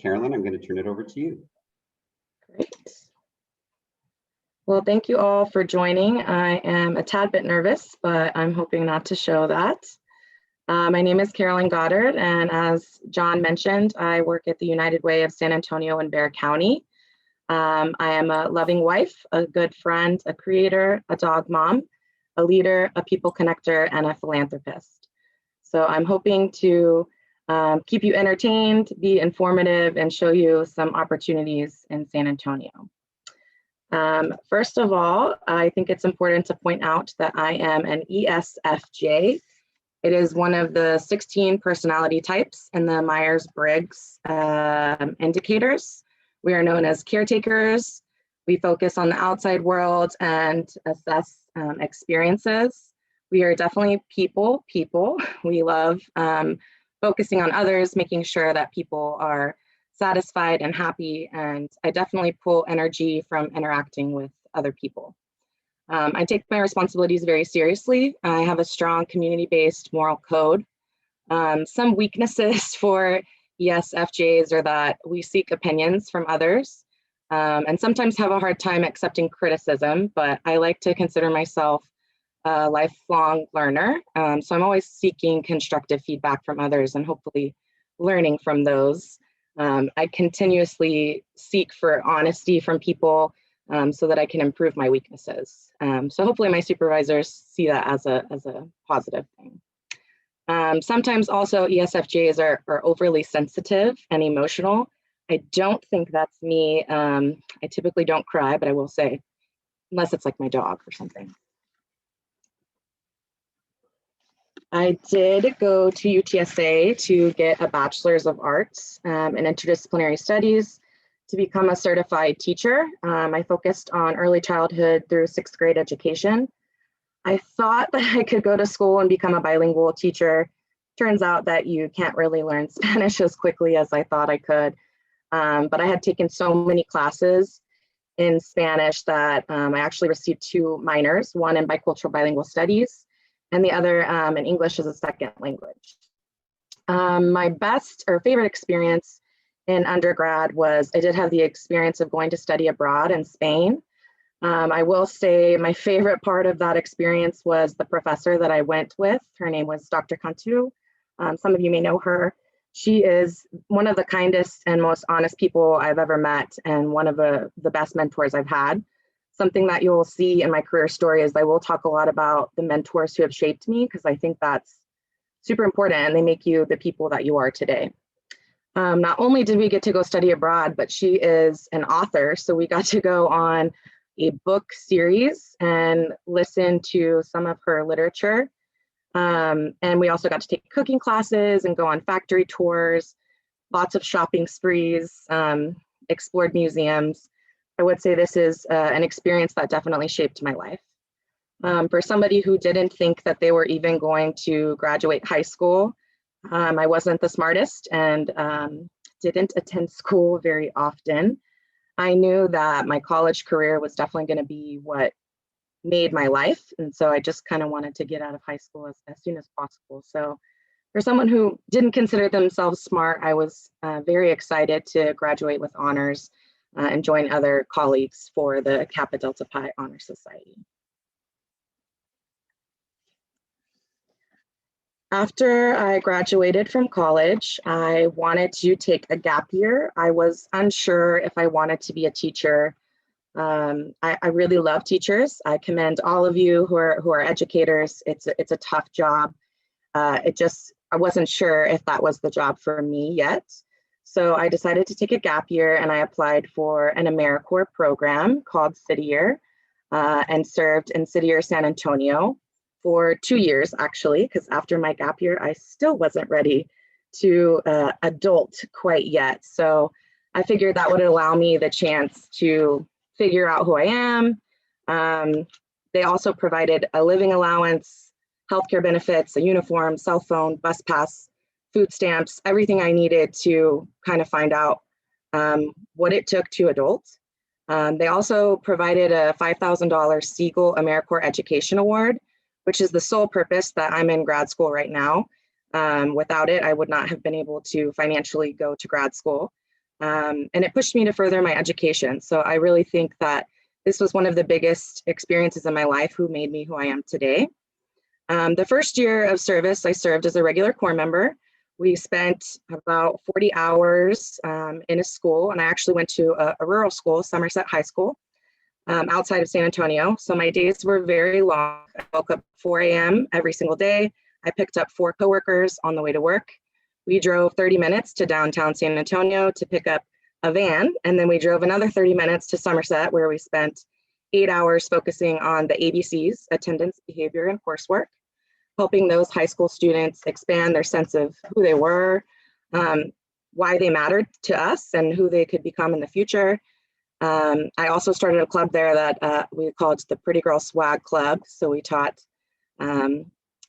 Carolyn, I'm going to turn it over to you. Great. Well, thank you all for joining. I am a tad bit nervous, but I'm hoping not to show that. My name is Carolyn Goddard, and as John mentioned, I work at the United Way of San Antonio and Bexar County. I am a loving wife, a good friend, a creator, a dog mom, a leader, a people connector, and a philanthropist. So I'm hoping to keep you entertained, be informative, and show you some opportunities in San Antonio. First of all, I think it's important to point out that I am an Esfj. It is one of the 16 personality types in the Myers-Briggs indicators. We are known as caretakers. We focus on the outside world and assess experiences. We are definitely people. We love focusing on others, making sure that people are satisfied and happy, and I definitely pull energy from interacting with other people. I take my responsibilities very seriously. I have a strong community-based moral code. Some weaknesses for ESFJs are that we seek opinions from others and sometimes have a hard time accepting criticism, but I like to consider myself a lifelong learner. So I'm always seeking constructive feedback from others and hopefully learning from those. I continuously seek for honesty from people so that I can improve my weaknesses. So hopefully my supervisors see that as a positive thing. Sometimes also ESFJs are overly sensitive and emotional. I don't think that's me. I typically don't cry, but I will say, unless it's like my dog or something. I did go to UTSA to get a Bachelor's of Arts in Interdisciplinary Studies to become a certified teacher. I focused on early childhood through 6th grade education. I thought that I could go to school and become a bilingual teacher. Turns out that you can't really learn Spanish as quickly as I thought I could. But I had taken so many classes in Spanish that I actually received 2 minors, one in bicultural bilingual studies and the other in English as a second language. My best or favorite experience in undergrad was I did have the experience of going to study abroad in Spain. I will say my favorite part of that experience was the professor that I went with. Her name was Dr. Cantu. Some of you may know her. She is one of the kindest and most honest people I've ever met and one of the best mentors I've had. Something that you'll see in my career story is I will talk a lot about the mentors who have shaped me because I think that's super important and they make you the people that you are today. Not only did we get to go study abroad, but she is an author. So we got to go on a book series and listen to some of her literature. And we also got to take cooking classes and go on factory tours, lots of shopping sprees, explored museums. I would say this is an experience that definitely shaped my life. For somebody who didn't think that they were even going to graduate high school, I wasn't the smartest and didn't attend school very often. I knew that my college career was definitely going to be what made my life. And so I just kind of wanted to get out of high school as soon as possible. So for someone who didn't consider themselves smart, I was very excited to graduate with honors and join other colleagues for the Kappa Delta Pi Honor Society. After I graduated from college, I wanted to take a gap year. I was unsure if I wanted to be a teacher. I really love teachers. I commend all of you who are educators. It's a tough job. I wasn't sure if that was the job for me yet. So I decided to take a gap year and I applied for an AmeriCorps program called City Year and served in City Year San Antonio for 2 years, actually, because after my gap year, I still wasn't ready to adult quite yet. So I figured that would allow me the chance to figure out who I am. They also provided a living allowance, healthcare benefits, a uniform, cell phone, bus pass, food stamps, everything I needed to kind of find out what it took to adult. They also provided a $5,000 Siegel AmeriCorps Education Award, which is the sole purpose that I'm in grad school right now. Without it, I would not have been able to financially go to grad school. And it pushed me to further my education. So I really think that this was one of the biggest experiences in my life who made me who I am today. The first year of service, I served as a regular Corps member. We spent about 40 hours in a school, and I actually went to a rural school, Somerset High School, outside of San Antonio. So my days were very long. I woke up 4 a.m. every single day. I picked up 4 coworkers on the way to work. We drove 30 minutes to downtown San Antonio to pick up a van, and then we drove another 30 minutes to Somerset, where we spent 8 hours focusing on the ABCs, attendance, behavior, and coursework, helping those high school students expand their sense of who they were, why they mattered to us, and who they could become in the future. I also started a club there that we called the Pretty Girl Swag Club. So we taught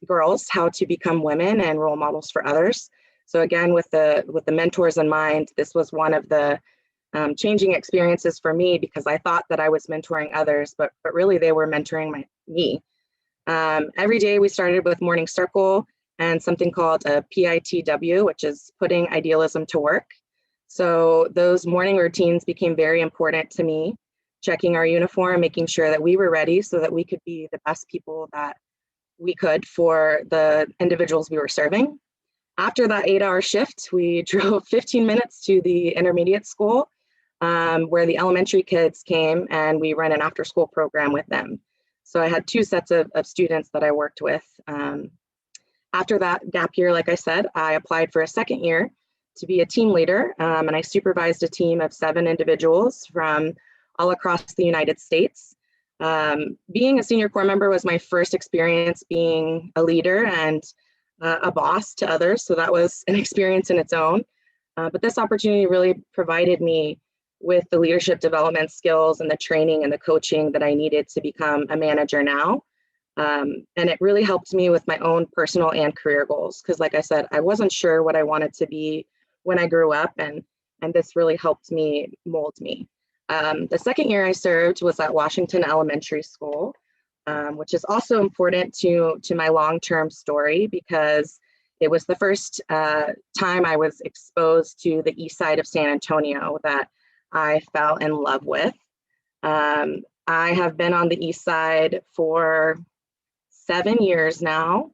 girls how to become women and role models for others. So again, with the mentors in mind, this was one of the changing experiences for me, because I thought that I was mentoring others, but really they were mentoring me. Every day we started with morning circle and something called a PITW, which is putting idealism to work. So those morning routines became very important to me, checking our uniform, making sure that we were ready so that we could be the best people that we could for the individuals we were serving. After that 8-hour shift, we drove 15 minutes to the intermediate school where the elementary kids came, and we ran an after-school program with them. So I had 2 sets of students that I worked with. After that gap year, like I said, I applied for a second year to be a team leader, and I supervised a team of 7 individuals from all across the United States. Being a senior Corps member was my first experience being a leader and a boss to others, so that was an experience in its own. But this opportunity really provided me with the leadership development skills and the training and the coaching that I needed to become a manager now. And it really helped me with my own personal and career goals, because like I said, I wasn't sure what I wanted to be when I grew up, and this really helped me mold me. The second year I served was at Washington Elementary School, which is also important to my long-term story, because it was the first time I was exposed to the east side of San Antonio that I fell in love with. I have been on the east side for 7 years now.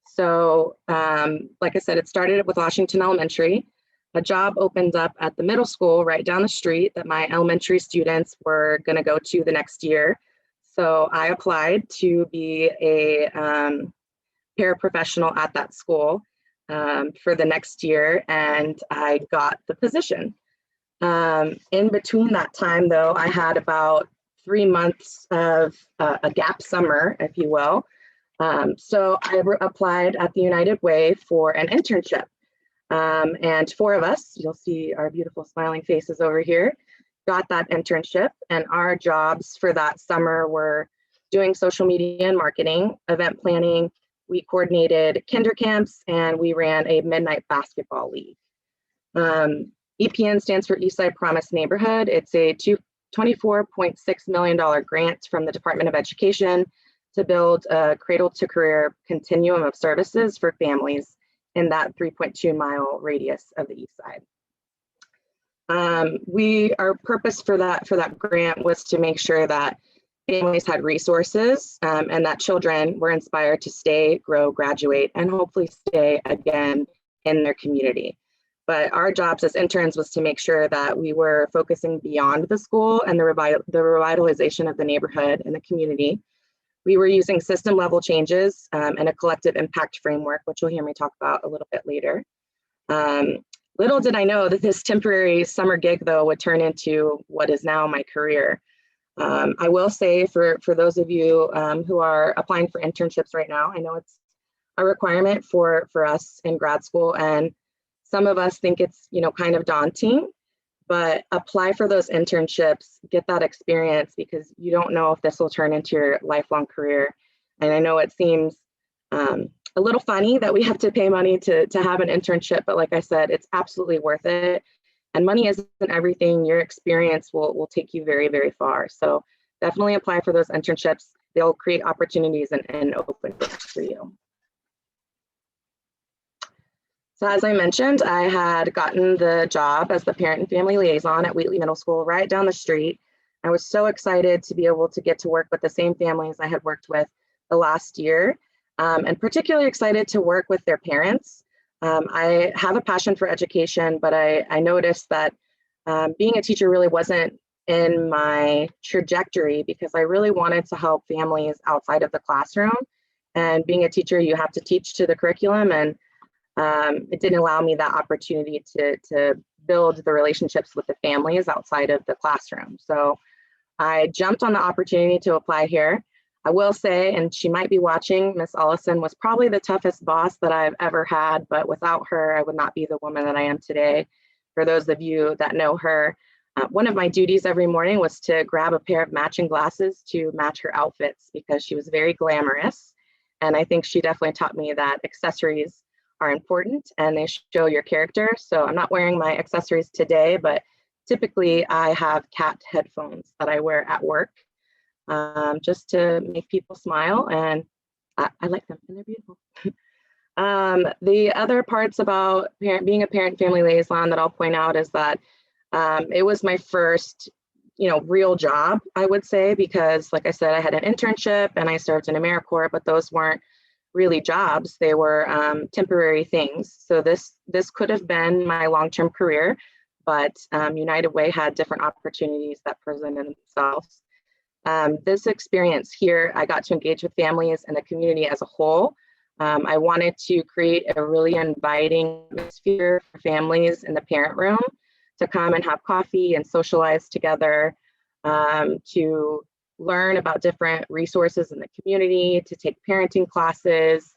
So like I said, it started with Washington Elementary. A job opened up at the middle school right down the street that my elementary students were going to go to the next year. So I applied to be a paraprofessional at that school for the next year, and I got the position. In between that time, though, I had about 3 months of a gap summer, if you will. So I applied at the United Way for an internship. And 4 of us, you'll see our beautiful smiling faces over here, got that internship. And our jobs for that summer were doing social media and marketing, event planning. We coordinated kinder camps, and we ran a midnight basketball league. EPN stands for Eastside Promise Neighborhood. It's a $24.6 million grant from the Department of Education to build a cradle-to-career continuum of services for families in that 3.2-mile radius of the east side. Our purpose for that grant was to make sure that families had resources and that children were inspired to stay, grow, graduate, and hopefully stay again in their community. But our jobs as interns was to make sure that we were focusing beyond the school and the revitalization of the neighborhood and the community. We were using system level changes and a collective impact framework, which you'll hear me talk about a little bit later. Little did I know that this temporary summer gig, though, would turn into what is now my career. I will say for those of you who are applying for internships right now, I know it's a requirement for us in grad school, and some of us think it's kind of daunting, but apply for those internships, get that experience, because you don't know if this will turn into your lifelong career. And I know it seems a little funny that we have to pay money to have an internship, but like I said, it's absolutely worth it. And money isn't everything. Your experience will take you very, very far. So definitely apply for those internships. They'll create opportunities and open doors for you. So as I mentioned, I had gotten the job as the parent and family liaison at Wheatley Middle School right down the street. I was so excited to be able to get to work with the same families I had worked with the last year, and particularly excited to work with their parents. I have a passion for education, but I noticed that being a teacher really wasn't in my trajectory because I really wanted to help families outside of the classroom. And being a teacher, you have to teach to the curriculum, and it didn't allow me that opportunity to build the relationships with the families outside of the classroom. So I jumped on the opportunity to apply here. I will say, and she might be watching, Miss Allison was probably the toughest boss that I've ever had, but without her, I would not be the woman that I am today. For those of you that know her, one of my duties every morning was to grab a pair of matching glasses to match her outfits because she was very glamorous. And I think she definitely taught me that accessories are important and they show your character. So I'm not wearing my accessories today, but typically I have cat headphones that I wear at work just to make people smile, and I like them and they're beautiful. The other parts about being a parent family liaison that I'll point out is that it was my first, real job, I would say, because like I said, I had an internship and I served in AmeriCorps, but those weren't really jobs. They were temporary things. So this could have been my long-term career, but United Way had different opportunities that presented themselves. This experience here, I got to engage with families and the community as a whole. I wanted to create a really inviting atmosphere for families in the parent room to come and have coffee and socialize together, to learn about different resources in the community, to take parenting classes.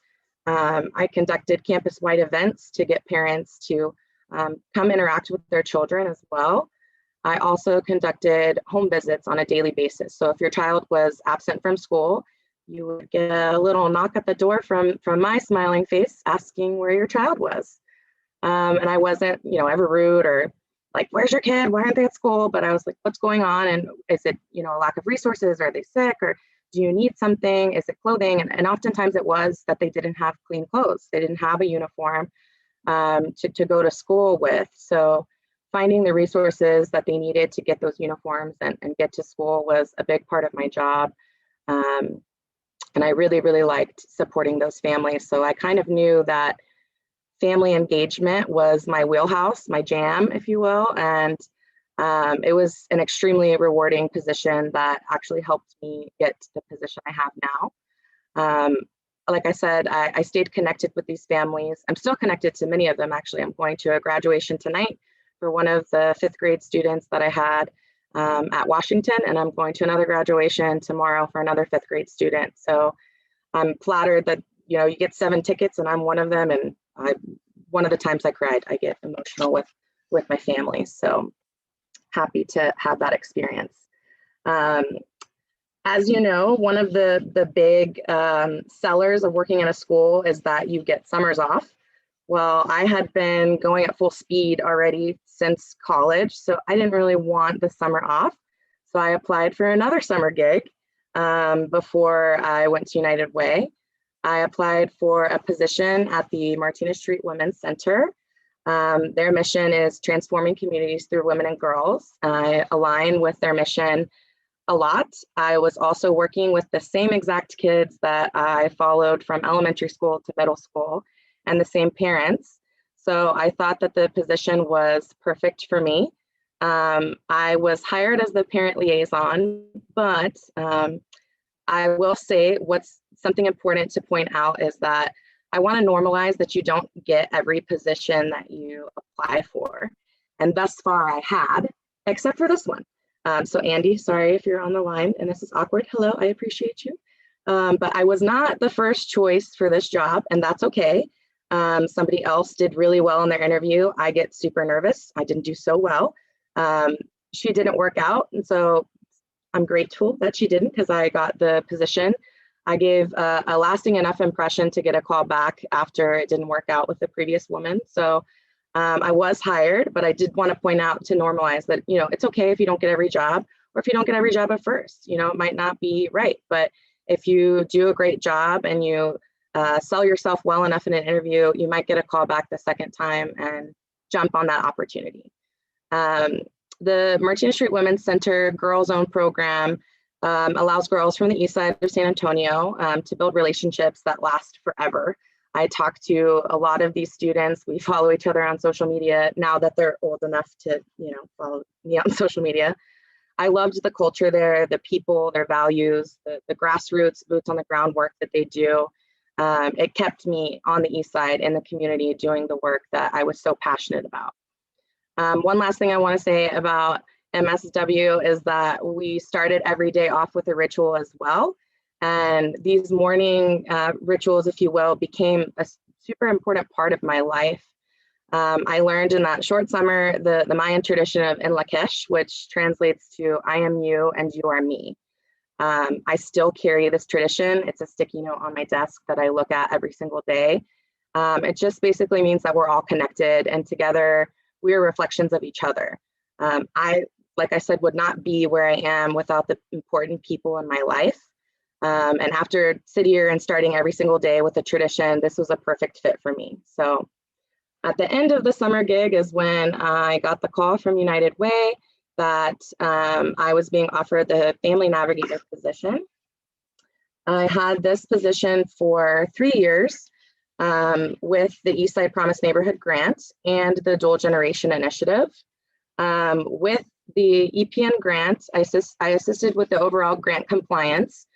I conducted campus-wide events to get parents to come interact with their children as well. I also conducted home visits on a daily basis. So if your child was absent from school, you would get a little knock at the door from my smiling face asking where your child was. And I wasn't, ever rude or like, where's your kid? Why aren't they at school? But I was like, what's going on? And is it, a lack of resources? Are they sick? Or do you need something? Is it clothing? And oftentimes it was that they didn't have clean clothes. They didn't have a uniform to go to school with. So finding the resources that they needed to get those uniforms and get to school was a big part of my job. And I really, really liked supporting those families. So I kind of knew that family engagement was my wheelhouse, my jam, if you will. And it was an extremely rewarding position that actually helped me get to the position I have now. Like I said, I stayed connected with these families. I'm still connected to many of them, actually. I'm going to a graduation tonight for one of the 5th grade students that I had at Washington, and I'm going to another graduation tomorrow for another 5th grade student. So I'm flattered that, you get 7 tickets and I'm one of them. And one of the times I cried, I get emotional with my family. So happy to have that experience. As you know, one of the big sellers of working in a school is that you get summers off. Well, I had been going at full speed already since college, so I didn't really want the summer off. So I applied for another summer gig before I went to United Way. I applied for a position at the Martinez Street Women's Center. Their mission is transforming communities through women and girls. I align with their mission a lot. I was also working with the same exact kids that I followed from elementary school to middle school and the same parents. So I thought that the position was perfect for me. I was hired as the parent liaison, but I will say what's something important to point out is that I want to normalize that you don't get every position that you apply for. And thus far I had, except for this one. So Andy, sorry if you're on the line and this is awkward. Hello, I appreciate you. But I was not the first choice for this job, and that's okay. Somebody else did really well in their interview. I get super nervous. I didn't do so well. She didn't work out. And so I'm grateful that she didn't, because I got the position. I gave a lasting enough impression to get a call back after it didn't work out with the previous woman. So I was hired, but I did want to point out to normalize that, it's okay if you don't get every job, or if you don't get every job at first, it might not be right. But if you do a great job and you sell yourself well enough in an interview, you might get a call back the second time and jump on that opportunity. The Martina Street Women's Center Girls Own program allows girls from the east side of San Antonio to build relationships that last forever. I talk to a lot of these students. We follow each other on social media now that they're old enough to, follow me on social media. I loved the culture there, the people, their values, the grassroots, boots on the ground work that they do. It kept me on the east side in the community doing the work that I was so passionate about. One last thing I want to say about MSW is that we started every day off with a ritual as well. And these morning rituals, if you will, became a super important part of my life. I learned in that short summer the Mayan tradition of In Lakesh, which translates to I am you and you are me. I still carry this tradition. It's a sticky note on my desk that I look at every single day. It just basically means that we're all connected and together we are reflections of each other. Like I said, would not be where I am without the important people in my life. And after sitting here and starting every single day with a tradition, this was a perfect fit for me. So at the end of the summer gig is when I got the call from United Way that I was being offered the family navigator position. I had this position for 3 years with the Eastside Promise Neighborhood Grant and the Dual Generation Initiative. With the EPN grant, I assisted with the overall grant compliance,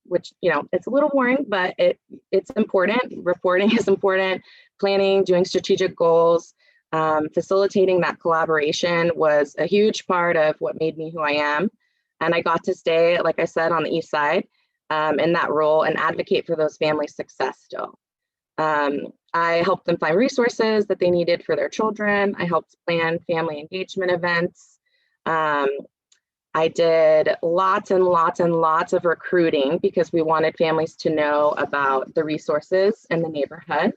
which, it's a little boring, but it's important. Reporting is important. Planning, doing strategic goals, facilitating that collaboration was a huge part of what made me who I am. And I got to stay, like I said, on the east side in that role and advocate for those families' success still. I helped them find resources that they needed for their children. I helped plan family engagement events. I did lots and lots and lots of recruiting because we wanted families to know about the resources in the neighborhood.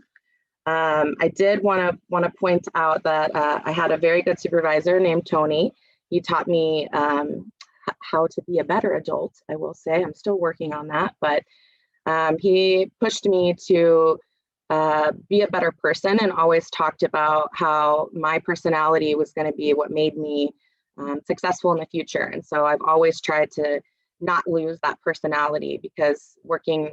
I did want to point out that I had a very good supervisor named Tony. He taught me how to be a better adult, I will say. I'm still working on that, but he pushed me to be a better person and always talked about how my personality was going to be what made me successful in the future. And so I've always tried to not lose that personality because working,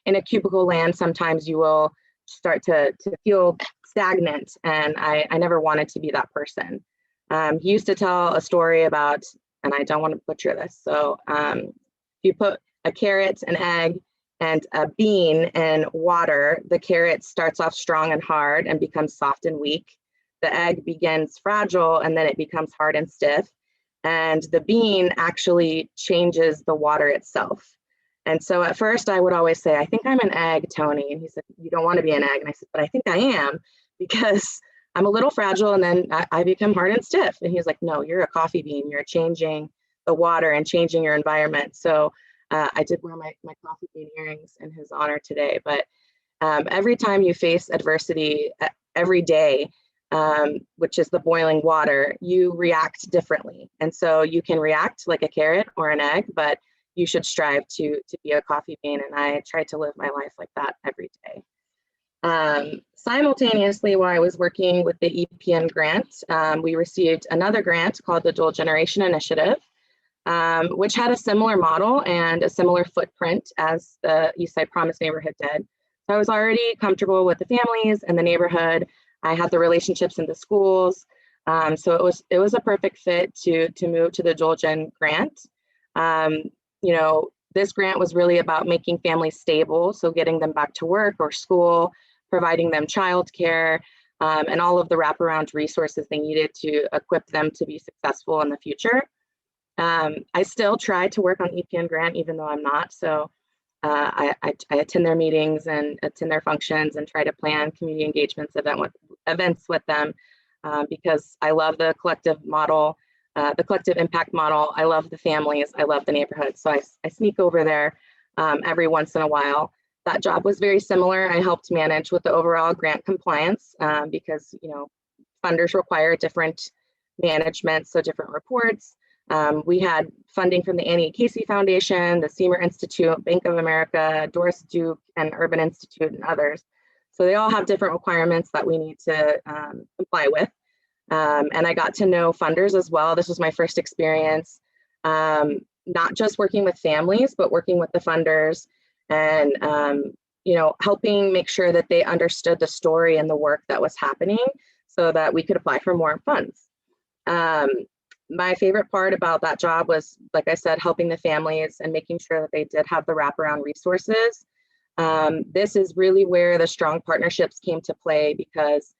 in a cubicle land, sometimes you will start to feel stagnant. And I never wanted to be that person. He used to tell a story about, and I don't want to butcher this. So you put a carrot, an egg, and a bean in water, the carrot starts off strong and hard and becomes soft and weak. The egg begins fragile and then it becomes hard and stiff. And the bean actually changes the water itself. And so at first I would always say, I think I'm an egg, Tony. And he said, you don't want to be an egg. And I said, but I think I am because I'm a little fragile and then I become hard and stiff. And he was like, no, you're a coffee bean. You're changing the water and changing your environment. So I did wear my coffee bean earrings in his honor today. But every time you face adversity every day, which is the boiling water, you react differently. And so you can react like a carrot or an egg, but you should strive to be a coffee bean. And I try to live my life like that every day. Simultaneously, while I was working with the EPN grant, we received another grant called the Dual Generation Initiative, which had a similar model and a similar footprint as the Eastside Promise neighborhood did. So I was already comfortable with the families and the neighborhood. I had the relationships in the schools. So it was a perfect fit to move to the Dual Gen grant. This grant was really about making families stable. So getting them back to work or school, providing them childcare, and all of the wraparound resources they needed to equip them to be successful in the future. I still try to work on EPN grant, even though I'm not. So I attend their meetings and attend their functions and try to plan community engagements events with them because I love the collective model, the collective impact model. I love the families. I love the neighborhood. So I sneak over there every once in a while. That job was very similar. I helped manage with the overall grant compliance because, funders require different management, so different reports. We had funding from the Annie Casey Foundation, the Seymour Institute, Bank of America, Doris Duke, and Urban Institute, and others. So they all have different requirements that we need to comply with. And I got to know funders as well. This was my first experience, not just working with families, but working with the funders and, helping make sure that they understood the story and the work that was happening so that we could apply for more funds. My favorite part about that job was, like I said, helping the families and making sure that they did have the wraparound resources. This is really where the strong partnerships came to play, because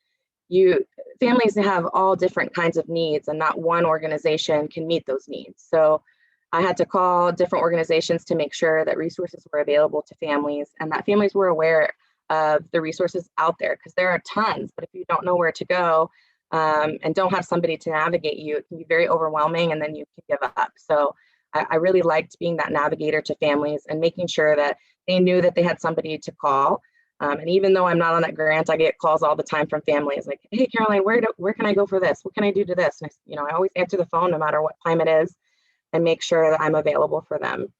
families have all different kinds of needs and not one organization can meet those needs. So I had to call different organizations to make sure that resources were available to families and that families were aware of the resources out there, because there are tons, but if you don't know where to go and don't have somebody to navigate you, it can be very overwhelming and then you can give up. So I really liked being that navigator to families and making sure that they knew that they had somebody to call. And even though I'm not on that grant, I get calls all the time from families like, hey, Caroline, where can I go for this? What can I do to this? And I always answer the phone no matter what time it is and make sure that I'm available for them.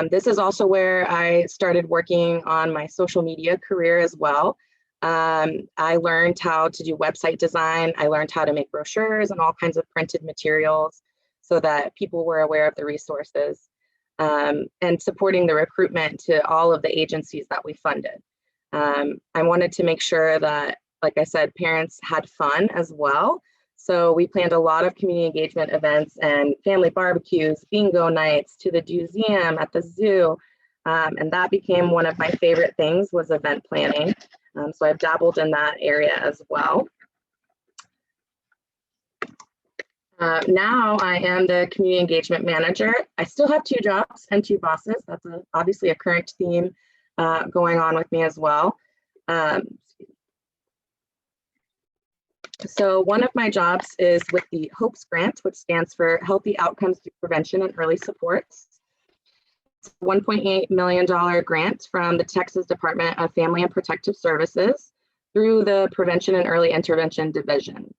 This is also where I started working on my social media career as well. I learned how to do website design. I learned how to make brochures and all kinds of printed materials so that people were aware of the resources, and supporting the recruitment to all of the agencies that we funded. I wanted to make sure that, like I said, parents had fun as well. So we planned a lot of community engagement events and family barbecues, bingo nights, to the museum, at the zoo. And that became one of my favorite things, was event planning. So I've dabbled in that area as well. Now I am the community engagement manager. I still have 2 jobs and 2 bosses. That's obviously a current theme going on with me as well. So one of my jobs is with the HOPES grant, which stands for Healthy Outcomes Through Prevention and Early Supports. It's a $1.8 million grant from the Texas Department of Family and Protective Services through the Prevention and Early Intervention Division.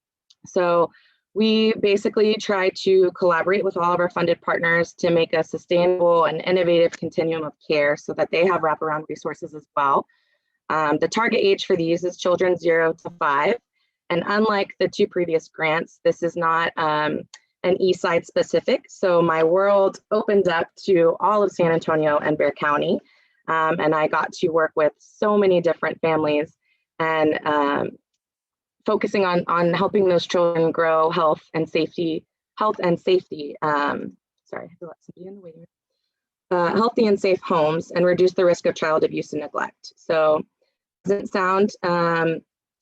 So we basically try to collaborate with all of our funded partners to make a sustainable and innovative continuum of care so that they have wraparound resources as well. The target age for these is children 0 to 5. And unlike the 2 previous grants, this is not an Eastside specific. So my world opened up to all of San Antonio and Bexar County. And I got to work with so many different families and focusing on helping those children grow health and safety. Sorry, I have to let somebody in the waiting room. Healthy and safe homes and reduce the risk of child abuse and neglect. So doesn't sound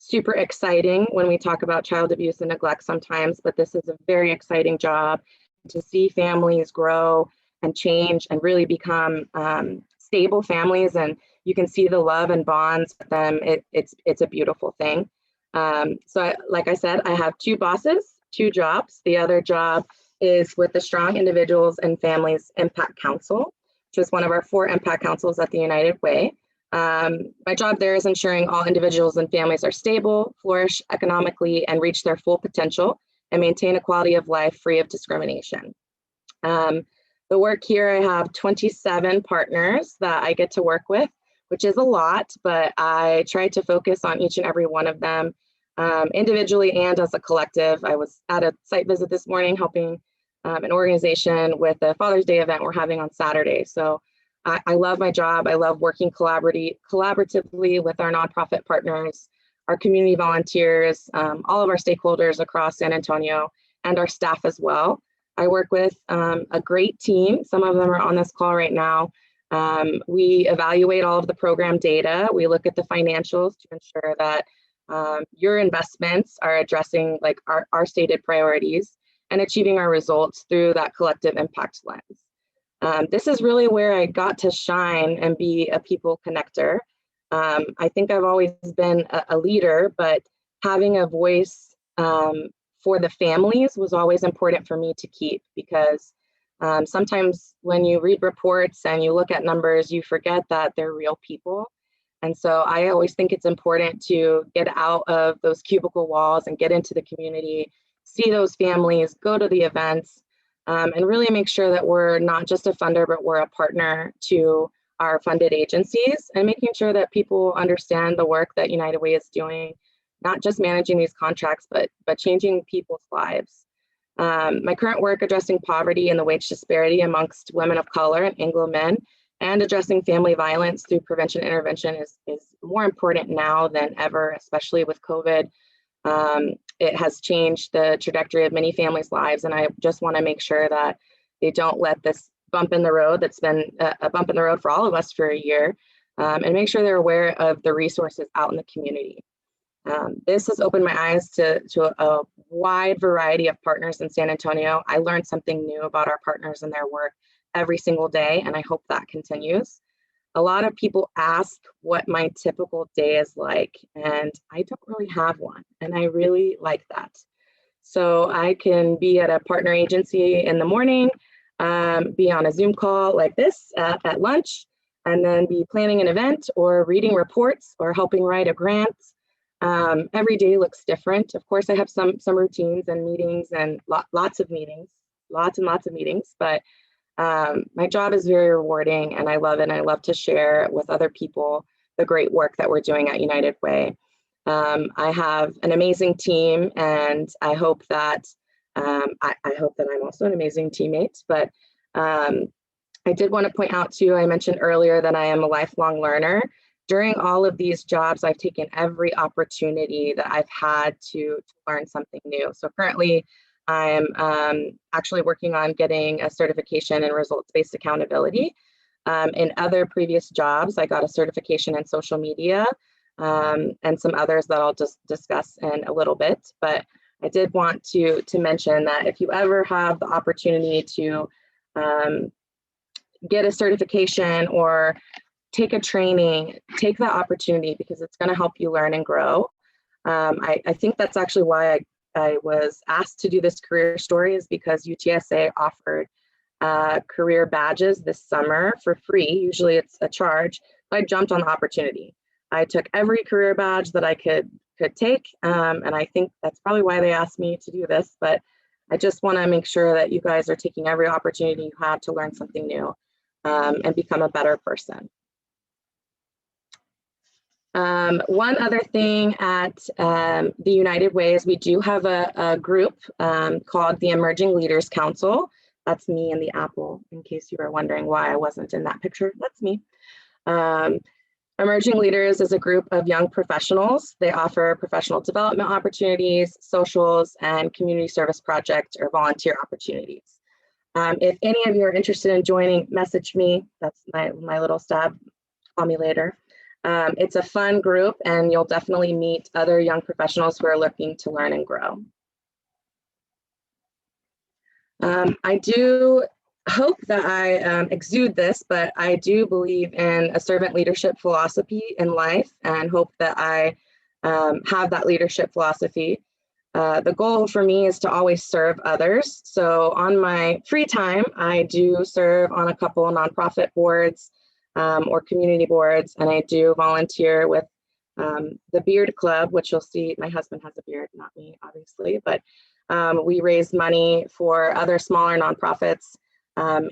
super exciting when we talk about child abuse and neglect sometimes, but this is a very exciting job to see families grow and change and really become stable families, and you can see the love and bonds with them. It's a beautiful thing. So like I said, I have 2 bosses, 2 jobs. The other job is with the Strong Individuals and Families Impact Council, which is one of our 4 impact councils at the United Way. My job there is ensuring all individuals and families are stable, flourish economically, and reach their full potential and maintain a quality of life free of discrimination. The work here, I have 27 partners that I get to work with, which is a lot, but I try to focus on each and every one of them individually and as a collective. I was at a site visit this morning helping an organization with a Father's Day event we're having on Saturday. So I love my job. I love working collaboratively with our nonprofit partners, our community volunteers, all of our stakeholders across San Antonio, and our staff as well. I work with a great team. Some of them are on this call right now. We evaluate all of the program data. We look at the financials to ensure that your investments are addressing like our stated priorities and achieving our results through that collective impact lens. This is really where I got to shine and be a people connector. I think I've always been a leader, but having a voice for the families was always important for me to keep, because sometimes when you read reports and you look at numbers, you forget that they're real people. And so I always think it's important to get out of those cubicle walls and get into the community, see those families, go to the events, and really make sure that we're not just a funder, but we're a partner to our funded agencies, and making sure that people understand the work that United Way is doing, not just managing these contracts, but changing people's lives. My current work addressing poverty and the wage disparity amongst women of color and Anglo men, and addressing family violence through prevention intervention is more important now than ever, especially with COVID. It has changed the trajectory of many families' lives, and I just want to make sure that they don't let this bump in the road that's been a bump in the road for all of us for a year, and make sure they're aware of the resources out in the community. This has opened my eyes to a wide variety of partners in San Antonio. I learned something new about our partners and their work every single day, and I hope that continues. A lot of people ask what my typical day is like, and I don't really have one, and I really like that. So I can be at a partner agency in the morning, be on a Zoom call like this at lunch, and then be planning an event or reading reports or helping write a grant. Every day looks different. Of course, I have some routines and meetings and lots and lots of meetings, but my job is very rewarding, and I love it. And I love to share with other people the great work that we're doing at United Way. I have an amazing team, and I hope that I hope that I'm also an amazing teammate. But I did want to point out too, I mentioned earlier that I am a lifelong learner. During all of these jobs, I've taken every opportunity that I've had to learn something new. So currently, I'm actually working on getting a certification in results-based accountability. In other previous jobs, I got a certification in social media, and some others that I'll just discuss in a little bit. But I did want to mention that if you ever have the opportunity to get a certification or take a training, take that opportunity, because it's going to help you learn and grow. I think that's actually why I was asked to do this career story, is because UTSA offered career badges this summer for free. Usually it's a charge, but I jumped on the opportunity. I took every career badge that I could take, and I think that's probably why they asked me to do this, but I just want to make sure that you guys are taking every opportunity you have to learn something new and become a better person. One other thing at the United Way is we do have a group called the Emerging Leaders Council. That's me and the apple, in case you were wondering why I wasn't in that picture. That's me. Emerging Leaders is a group of young professionals. They offer professional development opportunities, socials, and community service project or volunteer opportunities. If any of you are interested in joining, message me. That's my little stab. Call me later. It's a fun group, and you'll definitely meet other young professionals who are looking to learn and grow. I do hope that I exude this, but I do believe in a servant leadership philosophy in life, and hope that I have that leadership philosophy. The goal for me is to always serve others. So on my free time, I do serve on a couple of nonprofit boards or community boards, and I do volunteer with the Beard Club, which you'll see, my husband has a beard, not me, obviously, but we raise money for other smaller nonprofits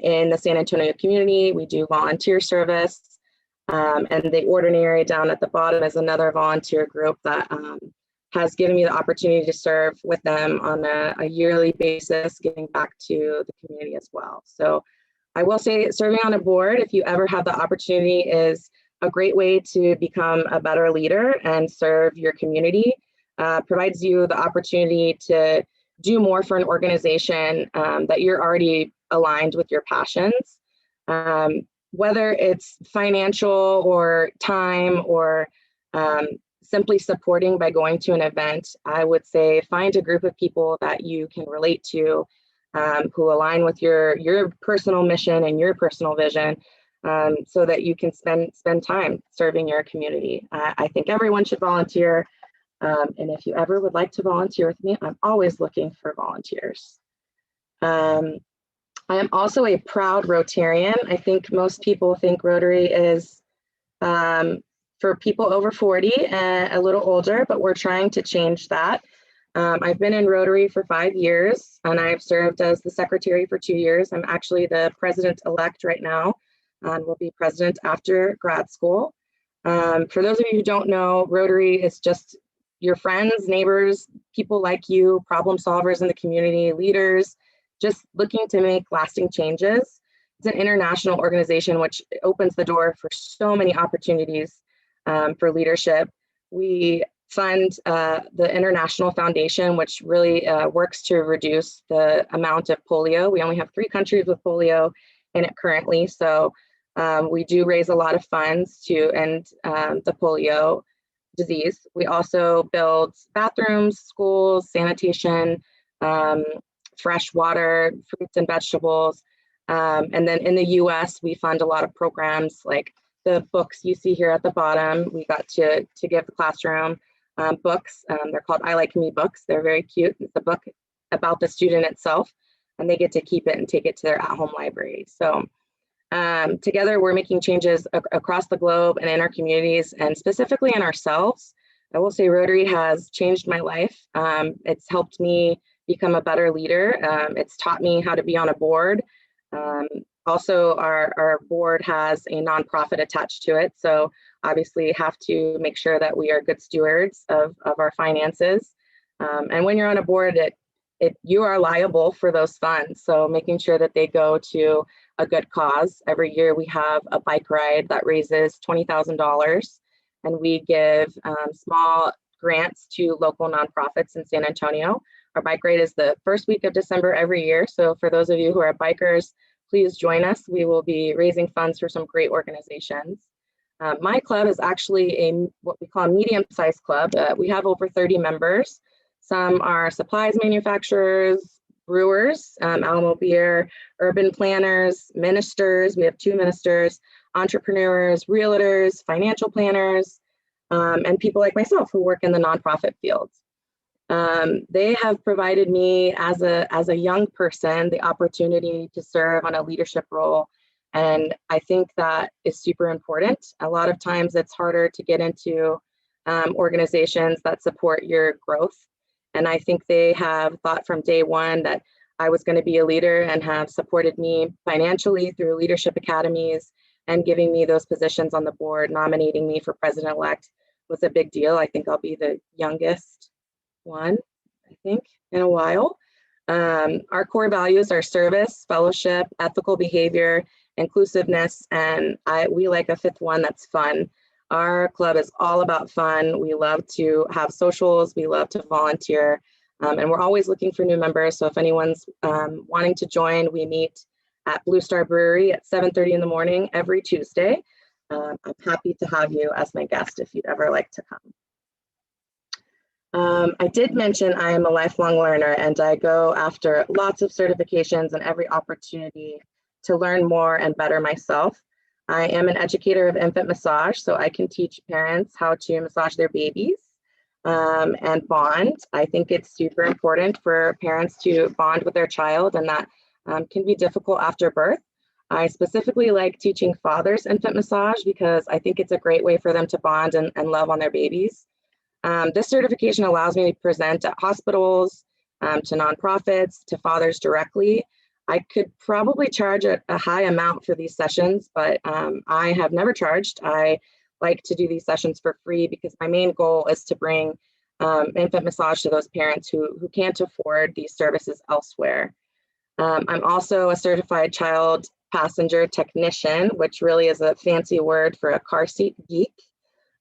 in the San Antonio community. We do volunteer service, and the Ordinary down at the bottom is another volunteer group that has given me the opportunity to serve with them on a yearly basis, giving back to the community as well. So I will say serving on a board, if you ever have the opportunity, is a great way to become a better leader and serve your community. Provides you the opportunity to do more for an organization that you're already aligned with your passions. Whether it's financial or time or simply supporting by going to an event, I would say find a group of people that you can relate to, who align with your personal mission and your personal vision, so that you can spend time serving your community. I think everyone should volunteer. And if you ever would like to volunteer with me, I'm always looking for volunteers. I am also a proud Rotarian. I think most people think Rotary is for people over 40 and a little older, but we're trying to change that. I've been in Rotary for 5 years, and I've served as the secretary for 2 years. I'm actually the president-elect right now, and will be president after grad school. For those of you who don't know, Rotary is just your friends, neighbors, people like you, problem solvers in the community, leaders, just looking to make lasting changes. It's an international organization which opens the door for so many opportunities for leadership. We fund the International Foundation, which really works to reduce the amount of polio. We only have 3 countries with polio in it currently, so we do raise a lot of funds to end the polio disease. We also build bathrooms, schools, sanitation, fresh water, fruits and vegetables. And then in the US, we fund a lot of programs like the books you see here at the bottom. We got to give the classroom books. They're called I Like Me books. They're very cute. It's a book about the student itself, and they get to keep it and take it to their at-home library. So together, we're making changes across the globe and in our communities, and specifically in ourselves. I will say Rotary has changed my life. It's helped me become a better leader. It's taught me how to be on a board. Also, our board has a nonprofit attached to it. So obviously have to make sure that we are good stewards of our finances. And when you're on a board, you are liable for those funds. So making sure that they go to a good cause. Every year we have a bike ride that raises $20,000, and we give small grants to local nonprofits in San Antonio. Our bike ride is the first week of December every year. So for those of you who are bikers, please join us. We will be raising funds for some great organizations. My club is actually what we call a medium-sized club. We have over 30 members. Some are supplies manufacturers, brewers, Alamo Beer, urban planners, ministers. We have 2 ministers, entrepreneurs, realtors, financial planners, and people like myself who work in the nonprofit field. They have provided me as a young person the opportunity to serve on a leadership role. And I think that is super important. A lot of times it's harder to get into organizations that support your growth. And I think they have thought from day one that I was going to be a leader, and have supported me financially through leadership academies and giving me those positions on the board. Nominating me for president-elect was a big deal. I think I'll be the youngest one, in a while. Our core values are service, fellowship, ethical behavior, inclusiveness, and we like a 5th one that's fun. Our club is all about fun. We love to have socials. We love to volunteer, and we're always looking for new members. So if anyone's wanting to join, we meet at Blue Star Brewery at 7:30 in the morning every Tuesday. I'm happy to have you as my guest if you'd ever like to come. I did mention I am a lifelong learner, and I go after lots of certifications and every opportunity to learn more and better myself. I am an educator of infant massage, so I can teach parents how to massage their babies and bond. I think it's super important for parents to bond with their child, and that can be difficult after birth. I specifically like teaching fathers infant massage because I think it's a great way for them to bond and love on their babies. This certification allows me to present at hospitals, to nonprofits, to fathers directly. I could probably charge a high amount for these sessions, but I have never charged. I like to do these sessions for free because my main goal is to bring infant massage to those parents who can't afford these services elsewhere. I'm also a certified child passenger technician, which really is a fancy word for a car seat geek.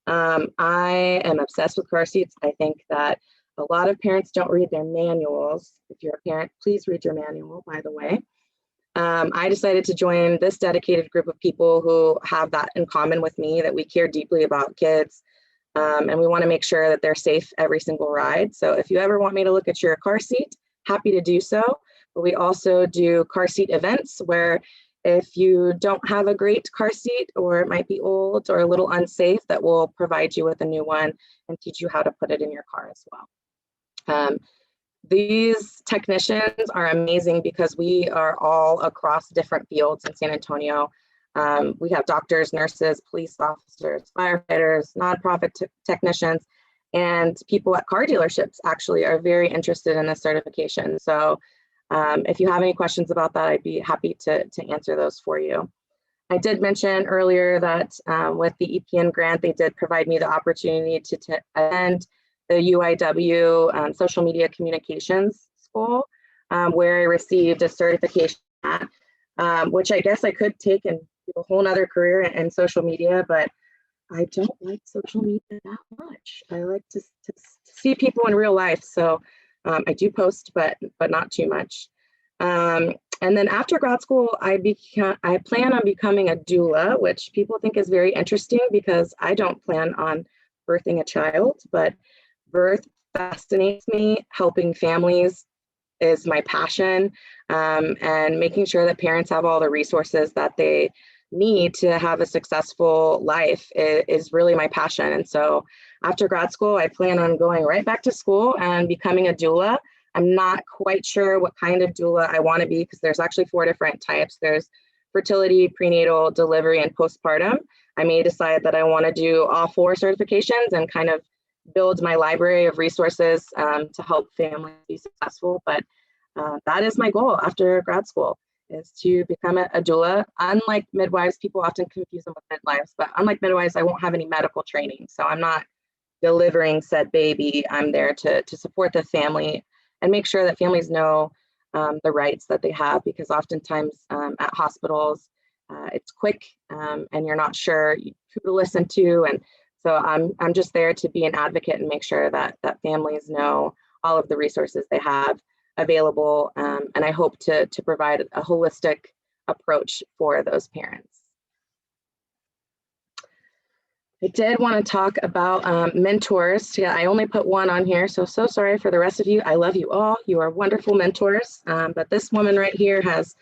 I am obsessed with car seats. I think that a lot of parents don't read their manuals. If you're a parent, please read your manual, by the way. I decided to join this dedicated group of people who have that in common with me, that we care deeply about kids, and we want to make sure that they're safe every single ride. So if you ever want me to look at your car seat, happy to do so. But we also do car seat events where if you don't have a great car seat, or it might be old or a little unsafe, that will provide you with a new one and teach you how to put it in your car as well. These technicians are amazing because we are all across different fields in San Antonio. We have doctors, nurses, police officers, firefighters, nonprofit technicians, And people at car dealerships actually are very interested in this certification. So if you have any questions about that, I'd be happy to answer those for you. I did mention earlier that with the EPN grant, they did provide me the opportunity to attend the UIW Social Media Communications School, where I received a certification at, which I guess I could take and do a whole nother career in social media, but I don't like social media that much. I like to see people in real life. So I do post, but not too much. And then after grad school, I plan on becoming a doula, which people think is very interesting because I don't plan on birthing a child, but birth fascinates me. Helping families is my passion, and making sure that parents have all the resources that they need to have a successful life is really my passion. And so after grad school, I plan on going right back to school and becoming a doula. I'm not quite sure what kind of doula I want to be because there's actually 4 different types. There's fertility, prenatal, delivery, and postpartum. I may decide that I want to do all 4 certifications and kind of build my library of resources to help families be successful. But that is my goal after grad school, is to become a doula. Unlike midwives, people often confuse them with midwives, but unlike midwives, I won't have any medical training. So I'm not delivering said baby. I'm there to support the family and make sure that families know the rights that they have, because oftentimes at hospitals, it's quick and you're not sure who to listen to. And so I'm just there to be an advocate and make sure that families know all of the resources they have available. And I hope to provide a holistic approach for those parents. I did want to talk about mentors. Yeah, I only put 1 on here, so sorry for the rest of you. I love you all. You are wonderful mentors. But this woman right here has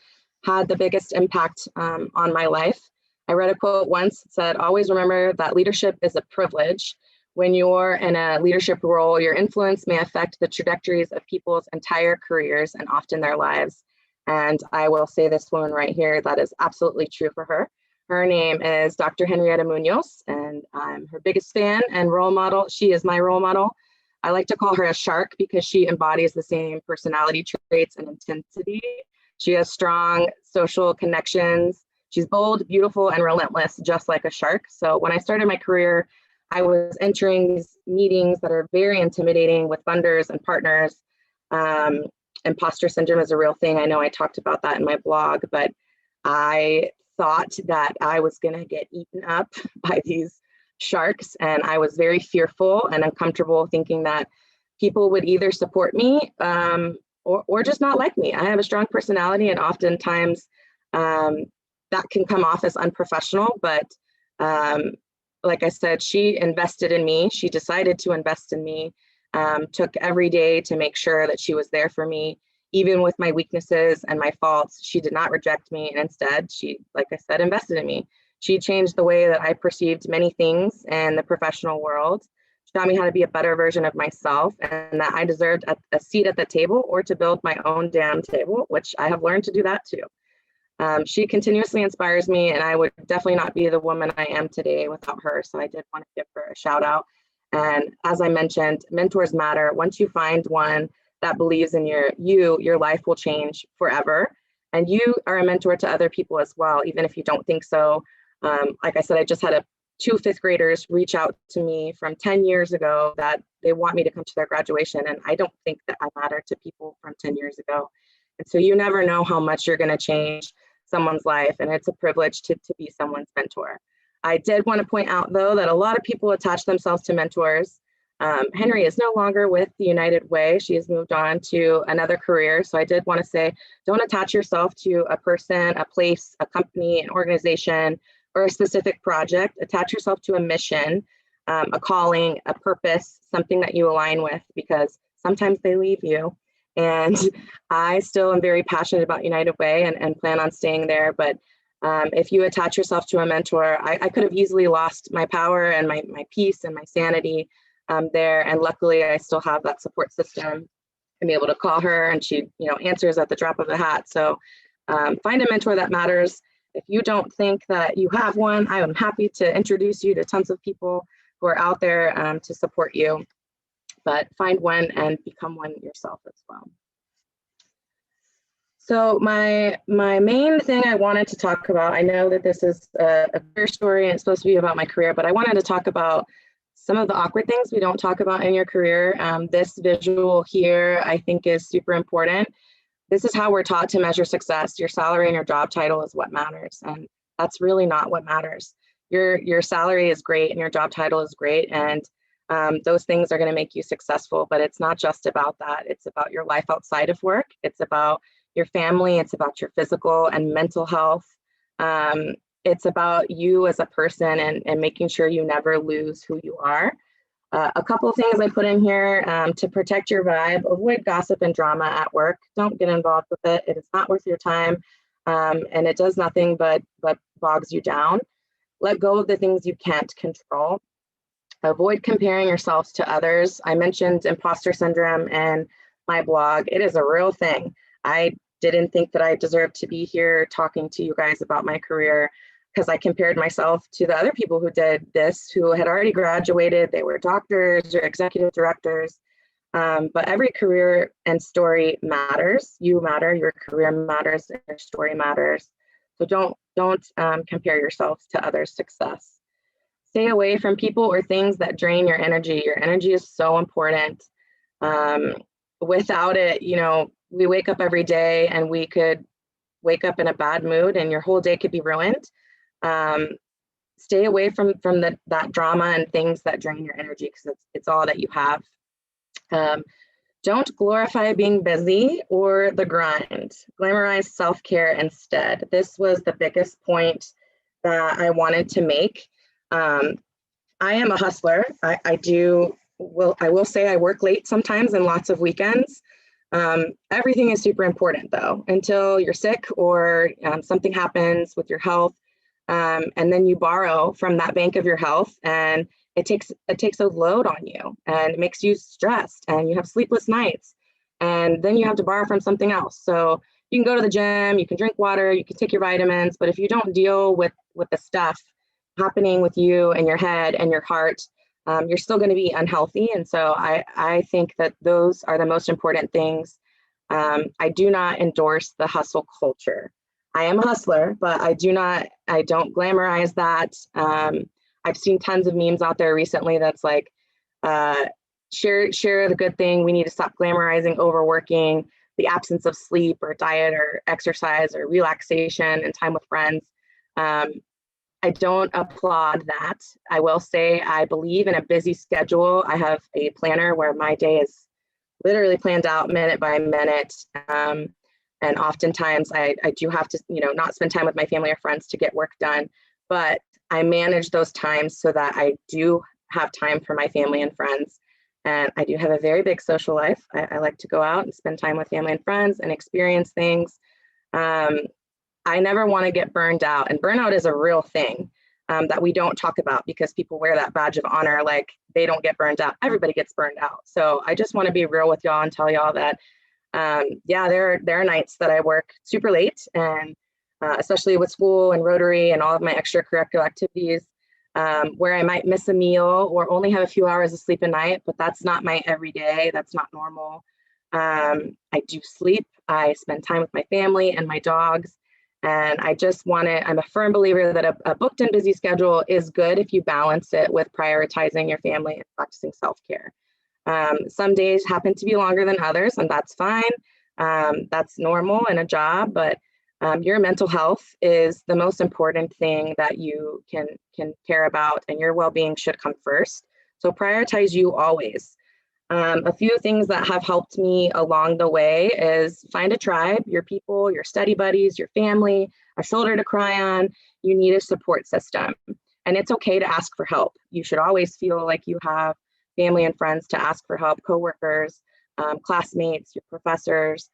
had the biggest impact on my life. I read a quote once that said, "Always remember that leadership is a privilege. When you're in a leadership role, your influence may affect the trajectories of people's entire careers and often their lives." And I will say this woman right here, that is absolutely true for her. Her name is Dr. Henrietta Munoz, and I'm her biggest fan and role model. She is my role model. I like to call her a shark because she embodies the same personality traits and intensity. She has strong social connections. She's bold, beautiful, and relentless, just like a shark. So when I started my career, I was entering these meetings that are very intimidating with funders and partners. Imposter syndrome is a real thing. I know I talked about that in my blog, but I thought that I was going to get eaten up by these sharks, and I was very fearful and uncomfortable thinking that people would either support me or just not like me. I have a strong personality, and oftentimes that can come off as unprofessional, but like I said, she invested in me. She decided to invest in me, took every day to make sure that she was there for me. Even with my weaknesses and my faults, she did not reject me. And instead, she, like I said, invested in me. She changed the way that I perceived many things in the professional world. She taught me how to be a better version of myself, and that I deserved a seat at the table or to build my own damn table, which I have learned to do that too. She continuously inspires me, and I would definitely not be the woman I am today without her. So I did want to give her a shout out. And as I mentioned, mentors matter. Once you find one that believes in your life will change forever. And you are a mentor to other people as well, even if you don't think so. Like I said, I just had 2 5th graders reach out to me from 10 years ago that they want me to come to their graduation. And I don't think that I matter to people from 10 years ago. And so you never know how much you're going to change someone's life. And it's a privilege to be someone's mentor. I did want to point out, though, that a lot of people attach themselves to mentors. Henry is no longer with the United Way. She has moved on to another career. So I did want to say, don't attach yourself to a person, a place, a company, an organization, or a specific project. Attach yourself to a mission, a calling, a purpose, something that you align with, because sometimes they leave you. And I still am very passionate about United Way and plan on staying there. But if you attach yourself to a mentor, I could have easily lost my power and my peace and my sanity there. And luckily, I still have that support system. I'm able to call her, and she, answers at the drop of a hat. So find a mentor that matters. If you don't think that you have one, I am happy to introduce you to tons of people who are out there to support you. but find one and become one yourself as well. So my main thing I wanted to talk about, I know that this is a career story and it's supposed to be about my career, but I wanted to talk about some of the awkward things we don't talk about in your career. This visual here, I think, is super important. This is how we're taught to measure success. Your salary and your job title is what matters, and that's really not what matters. Your salary is great and your job title is great, and those things are going to make you successful, but it's not just about that. It's about your life outside of work. It's about your family. It's about your physical and mental health. It's about you as a person and making sure you never lose who you are. A couple of things I put in here to protect your vibe: avoid gossip and drama at work. Don't get involved with it. It is not worth your time, and it does nothing but bogs you down. Let go of the things you can't control. Avoid comparing yourselves to others. I mentioned imposter syndrome in my blog. It is a real thing. I didn't think that I deserved to be here talking to you guys about my career because I compared myself to the other people who did this, who had already graduated. They were doctors or executive directors. But every career and story matters. You matter, your career matters, and your story matters. So don't compare yourselves to others' success. Stay away from people or things that drain your energy. Your energy is so important. Without it, we wake up every day and we could wake up in a bad mood and your whole day could be ruined. Stay away from that drama and things that drain your energy, because it's all that you have. Don't glorify being busy or the grind. Glamorize self-care instead. This was the biggest point that I wanted to make. I am a hustler. I will say I work late sometimes and lots of weekends. Everything is super important though, until you're sick or something happens with your health. And then you borrow from that bank of your health, and it takes a load on you, and it makes you stressed, and you have sleepless nights, and then you have to borrow from something else. So you can go to the gym, you can drink water, you can take your vitamins, but if you don't deal with the stuff happening with you and your head and your heart, you're still going to be unhealthy. And so I think that those are the most important things. I do not endorse the hustle culture. I am a hustler, but I don't glamorize that. I've seen tons of memes out there recently that's like, share the good thing. We need to stop glamorizing overworking, the absence of sleep or diet or exercise or relaxation and time with friends. I don't applaud that. I will say I believe in a busy schedule. I have a planner where my day is literally planned out minute by minute. And oftentimes I do have to, not spend time with my family or friends to get work done, but I manage those times so that I do have time for my family and friends. And I do have a very big social life. I like to go out and spend time with family and friends and experience things. I never want to get burned out, and burnout is a real thing that we don't talk about because people wear that badge of honor, like they don't get burned out. Everybody gets burned out. So I just want to be real with y'all and tell y'all that, there are nights that I work super late, and especially with school and Rotary and all of my extracurricular activities, where I might miss a meal or only have a few hours of sleep a night, but that's not my everyday. That's not normal. I do sleep. I spend time with my family and my dogs. And I'm a firm believer that a booked and busy schedule is good if you balance it with prioritizing your family and practicing self-care. Some days happen to be longer than others, and that's fine. That's normal in a job, but your mental health is the most important thing that you can care about, and your well-being should come first. So prioritize you always. A few things that have helped me along the way is find a tribe, your people, your study buddies, your family, a shoulder to cry on. You need a support system, and it's okay to ask for help. You should always feel like you have family and friends to ask for help, coworkers, classmates, your professors.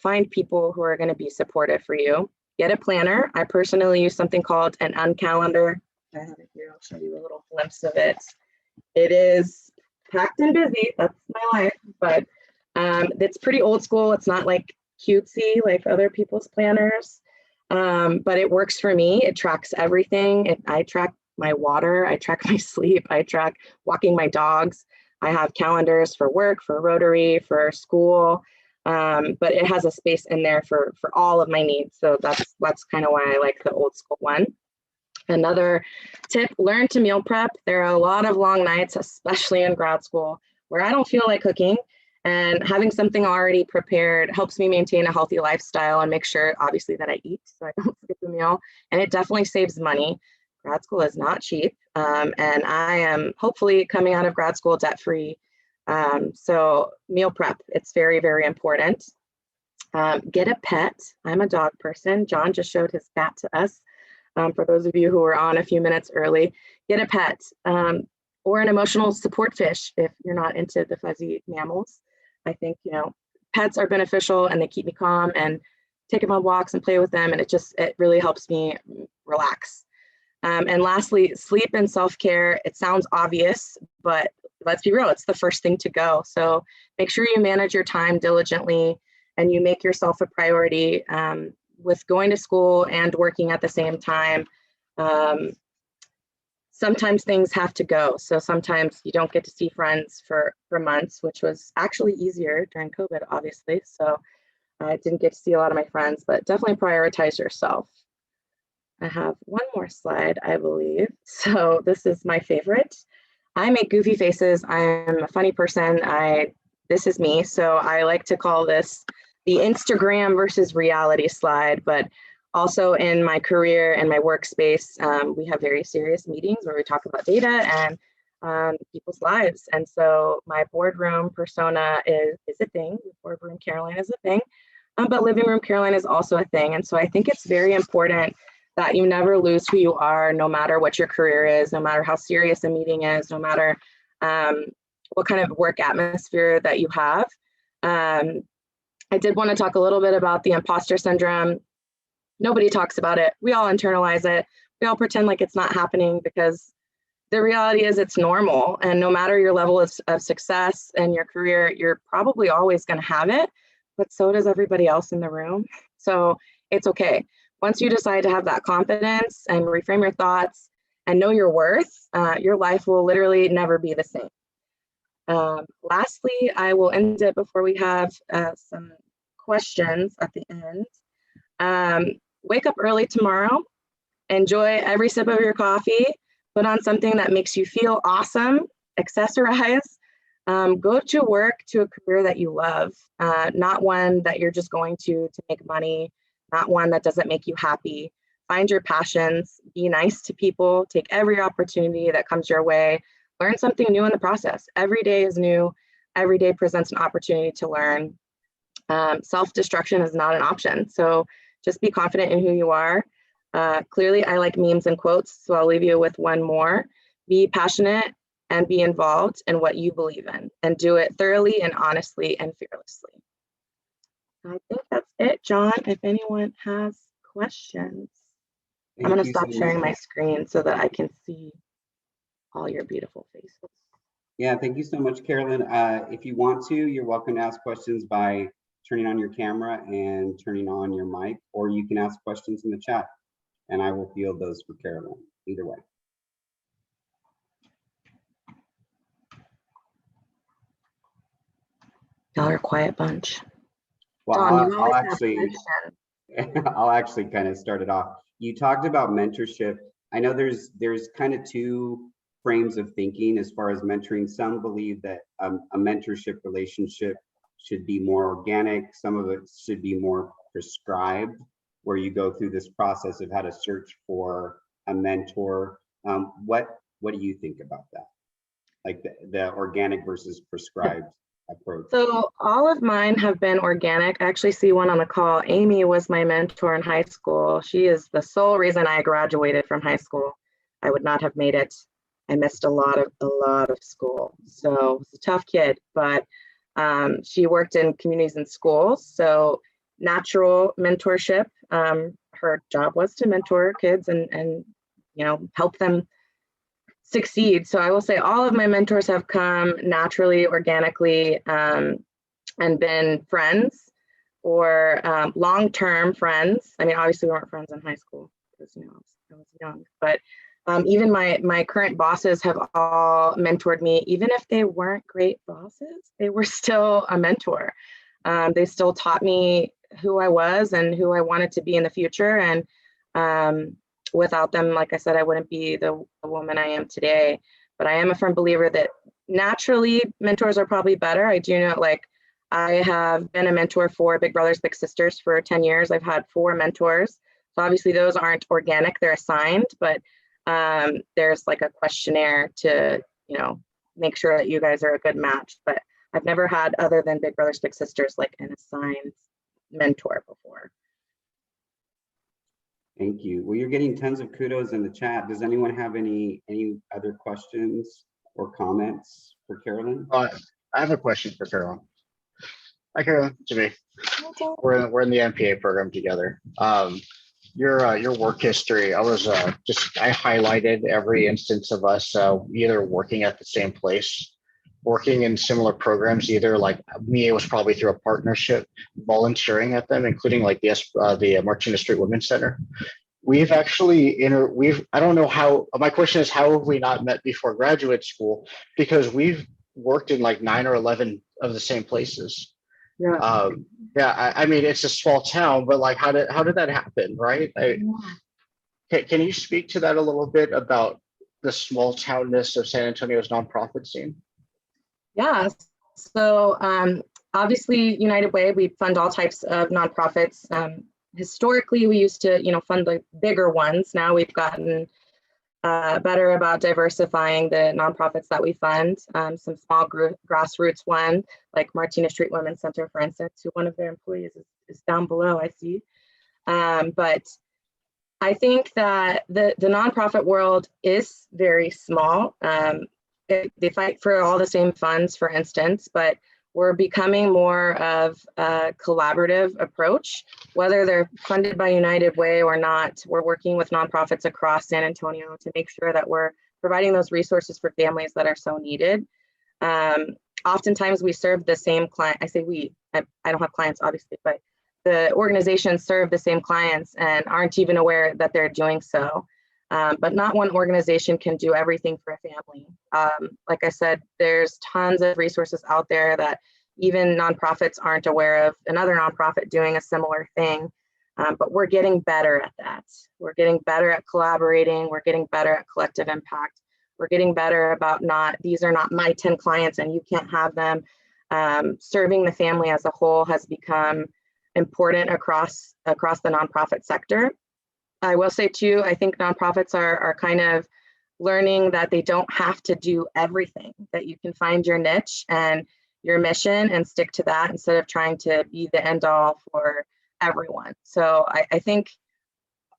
Find people who are going to be supportive for you. Get a planner. I personally use something called an uncalendar. I have it here. I'll show you a little glimpse of it. It is packed and busy. That's my life, but it's pretty old school. It's not like cutesy like other people's planners, but it works for me. It tracks everything. I track my water. I track my sleep. I track walking my dogs. I have calendars for work, for Rotary, for school, but it has a space in there for all of my needs. So that's kind of why I like the old school one. Another tip, learn to meal prep. There are a lot of long nights, especially in grad school, where I don't feel like cooking, and having something already prepared helps me maintain a healthy lifestyle and make sure, obviously, that I eat so I don't skip a meal. And it definitely saves money. Grad school is not cheap, and I am hopefully coming out of grad school debt-free. So meal prep, it's very, very important. Get a pet. I'm a dog person. John just showed his cat to us. For those of you who were on a few minutes early, get a pet, or an emotional support fish if you're not into the fuzzy mammals. I think, pets are beneficial and they keep me calm, and take them on walks and play with them, and it really helps me relax. And lastly, sleep and self-care. It sounds obvious, but let's be real, it's the first thing to go. So make sure you manage your time diligently and you make yourself a priority. With going to school and working at the same time, sometimes things have to go. So sometimes you don't get to see friends for months, which was actually easier during COVID, obviously. So I didn't get to see a lot of my friends, but definitely prioritize yourself. I have one more slide, I believe. So this is my favorite. I make goofy faces. I'm a funny person. This is me. So I like to call this the Instagram versus reality slide, but also in my career and my workspace, we have very serious meetings where we talk about data and people's lives. And so my boardroom persona is a thing. Boardroom Carolyn is a thing, but living room Carolyn is also a thing. And so I think it's very important that you never lose who you are, no matter what your career is, no matter how serious a meeting is, no matter what kind of work atmosphere that you have. I did want to talk a little bit about the imposter syndrome. Nobody talks about it. We all internalize it. We all pretend like it's not happening, because the reality is it's normal. And no matter your level of success in your career, you're probably always going to have it, but so does everybody else in the room. So it's okay. Once you decide to have that confidence and reframe your thoughts and know your worth, your life will literally never be the same. Lastly, I will end it before we have some questions at the end. Wake up early tomorrow, enjoy every sip of your coffee, put on something that makes you feel awesome, accessorize, go to work to a career that you love, not one that you're just going to make money, not one that doesn't make you happy. Find your passions, be nice to people, take every opportunity that comes your way, learn something new in the process. Every day is new. Every day presents an opportunity to learn. Self-destruction is not an option. So just be confident in who you are. Clearly, I like memes and quotes, so I'll leave you with one more. Be passionate and be involved in what you believe in, and do it thoroughly and honestly and fearlessly. I think that's it, John. If anyone has questions, I'm going to stop sharing my screen so that I can see all your beautiful faces. Yeah, thank you so much, Carolyn. If you want to, you're welcome to ask questions by turning on your camera and turning on your mic, or you can ask questions in the chat and I will field those for Carolyn, either way. Y'all are a quiet bunch. Well, Dawn, I'll actually kind of start it off. You talked about mentorship. I know there's kind of two frames of thinking as far as mentoring. Some believe that a mentorship relationship should be more organic. Some of it should be more prescribed, where you go through this process of how to search for a mentor. What do you think about that? Like the organic versus prescribed approach? So all of mine have been organic. I actually see one on the call. Amy was my mentor in high school. She is the sole reason I graduated from high school. I would not have made it. I missed a lot of school. So I was a tough kid, but she worked in communities and schools. So natural mentorship. Her job was to mentor kids and help them succeed. So I will say all of my mentors have come naturally, organically, and been friends or long-term friends. I mean, obviously we weren't friends in high school because I was young, but Even my current bosses have all mentored me. Even if they weren't great bosses, they were still a mentor. They still taught me who I was and who I wanted to be in the future. And without them, like I said, I wouldn't be the woman I am today. But I am a firm believer that naturally mentors are probably better. I do know, like, I have been a mentor for Big Brothers Big Sisters for 10 years. I've had 4 mentors. So obviously those aren't organic, they're assigned, but there's like a questionnaire to, you know, make sure that you guys are a good match. But I've never had, other than Big Brothers Big Sisters, like an assigned mentor before. Thank you. Well, you're getting tons of kudos in the chat. Does anyone have any other questions or comments for Carolyn? I have a question for Carolyn. Hi, Carolyn. Jimmy. We're in the MPA program together. Your work history. I highlighted every instance of us either working at the same place, working in similar programs. Either like me, it was probably through a partnership, volunteering at them, including like the Martinez Street Women's Center. We've actually I don't know how. My question is, how have we not met before graduate school? Because we've worked in like 9 or 11 of the same places. Yeah. I mean, it's a small town, but like, how did that happen, right? Can you speak to that a little bit about the small townness of San Antonio's nonprofit scene? Yeah. So obviously, United Way, we fund all types of nonprofits. Historically, we used to, fund the bigger ones. Now we've gotten better about diversifying the nonprofits that we fund. Some small grassroots one, like Martinez Street Women's Center, for instance, who one of their employees is down below, I see. But I think that the nonprofit world is very small. They fight for all the same funds, for instance, but we're becoming more of a collaborative approach, whether they're funded by United Way or not. We're working with nonprofits across San Antonio to make sure that we're providing those resources for families that are so needed. Oftentimes we serve the same client. I say we, I don't have clients obviously, but the organizations serve the same clients and aren't even aware that they're doing so. But not one organization can do everything for a family. Like I said, there's tons of resources out there that even nonprofits aren't aware of, another nonprofit doing a similar thing. But we're getting better at that. We're getting better at collaborating. We're getting better at collective impact. We're getting better about these are not my 10 clients and you can't have them. Serving the family as a whole has become important across the nonprofit sector. I will say too, I think nonprofits are kind of learning that they don't have to do everything, that you can find your niche and your mission and stick to that instead of trying to be the end all for everyone. So I think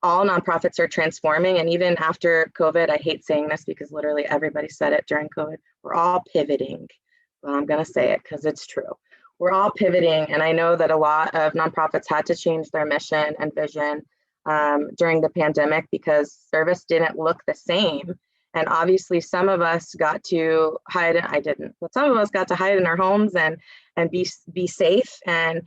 all nonprofits are transforming, and even after COVID, I hate saying this because literally everybody said it during COVID, we're all pivoting. Well, I'm gonna say it because it's true. We're all pivoting, and I know that a lot of nonprofits had to change their mission and vision during the pandemic because service didn't look the same. And obviously some of us got to hide, I didn't, but some of us got to hide in our homes and be safe and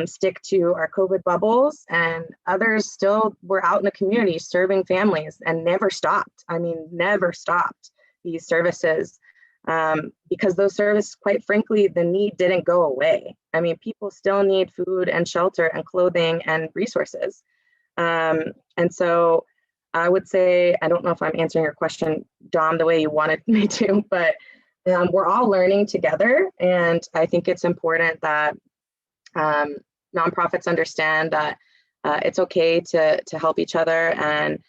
stick to our COVID bubbles, and others still were out in the community serving families and never stopped. I mean, never stopped these services because those services, quite frankly, the need didn't go away. I mean, people still need food and shelter and clothing and resources. And so I would say, I don't know if I'm answering your question, Dom, the way you wanted me to, but we're all learning together. And I think it's important that nonprofits understand that it's okay to help each other and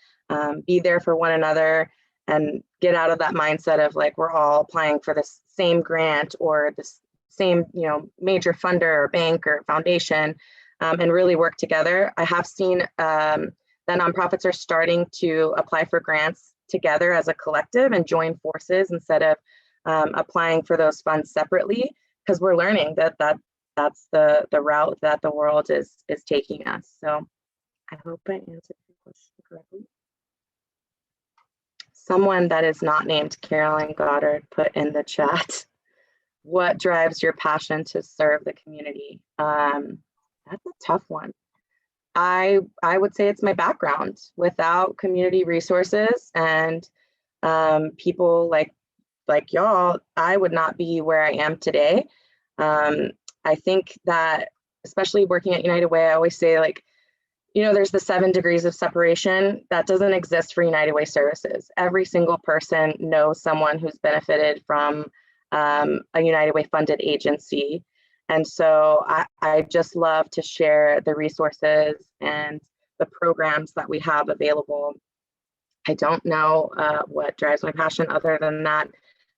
be there for one another and get out of that mindset of like, we're all applying for this same grant or this same, major funder or bank or foundation. And really work together. I have seen that nonprofits are starting to apply for grants together as a collective and join forces instead of applying for those funds separately, because we're learning that's the route that the world is taking us. So I hope I answered your question correctly. Someone that is not named Carolyn Goddard put in the chat, what drives your passion to serve the community? That's a tough one. I would say it's my background. Without community resources and people like y'all, I would not be where I am today. I think that, especially working at United Way, I always say, like, you know, there's the 7 degrees of separation. That doesn't exist for United Way services. Every single person knows someone who's benefited from a United Way funded agency. And so I just love to share the resources and the programs that we have available. I don't know what drives my passion other than that,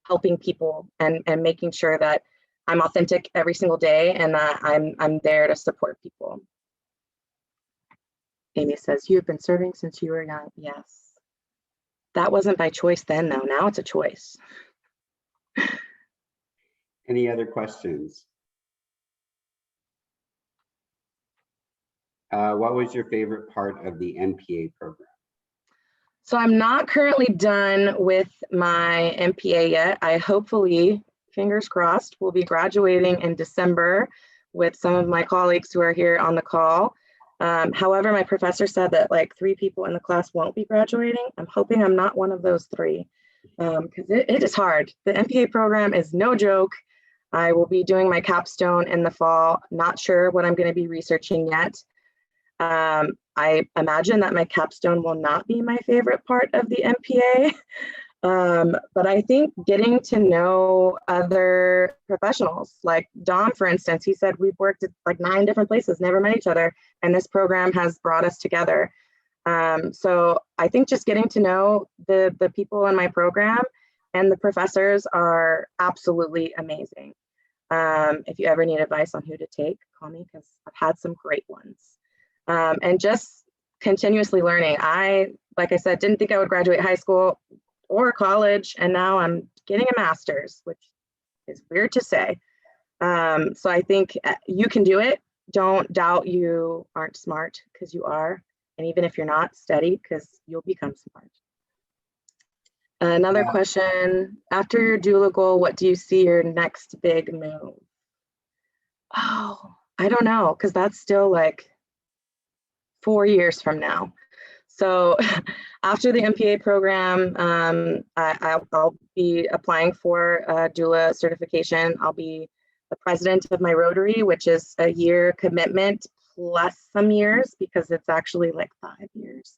helping people and making sure that I'm authentic every single day and that I'm there to support people. Amy says, you've been serving since you were young. Yes. That wasn't by choice then, though. Now it's a choice. Any other questions? What was your favorite part of the MPA program? So I'm not currently done with my MPA yet. I hopefully, fingers crossed, will be graduating in December with some of my colleagues who are here on the call. However, my professor said that like 3 people in the class won't be graduating. I'm hoping I'm not one of those 3 because it is hard. The MPA program is no joke. I will be doing my capstone in the fall. Not sure what I'm going to be researching yet. I imagine that my capstone will not be my favorite part of the MPA. But I think getting to know other professionals, like Dom, for instance, he said we've worked at like 9 different places, never met each other, and this program has brought us together. So I think just getting to know the people in my program and the professors are absolutely amazing. If you ever need advice on who to take, call me because I've had some great ones. And just continuously learning. Like I said, didn't think I would graduate high school or college, and now I'm getting a master's, which is weird to say. So I think you can do it. Don't doubt you aren't smart, because you are. And even if you're not, study, because you'll become smart. Another question, after your doula goal, what do you see your next big move? Oh, I don't know, because that's still like 4 years from now. So after the MPA program, I'll be applying for a doula certification. I'll be the president of my Rotary, which is a year commitment plus some years, because it's actually like 5 years.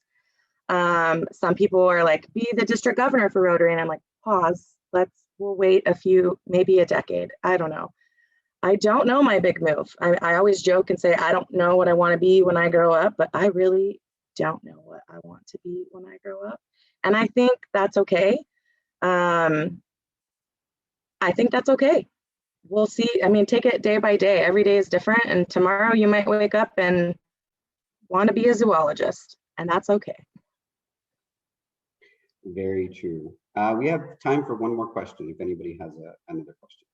Some people are like, be the district governor for Rotary. And I'm like, pause, we'll wait maybe a decade. I don't know. I don't know my big move. I always joke and say, I don't know what I want to be when I grow up, but I really don't know what I want to be when I grow up. And I think that's okay. I think that's okay. We'll see. I mean, take it day by day. Every day is different. And tomorrow you might wake up and want to be a zoologist, and that's okay. Very true. We have time for one more question if anybody has another question.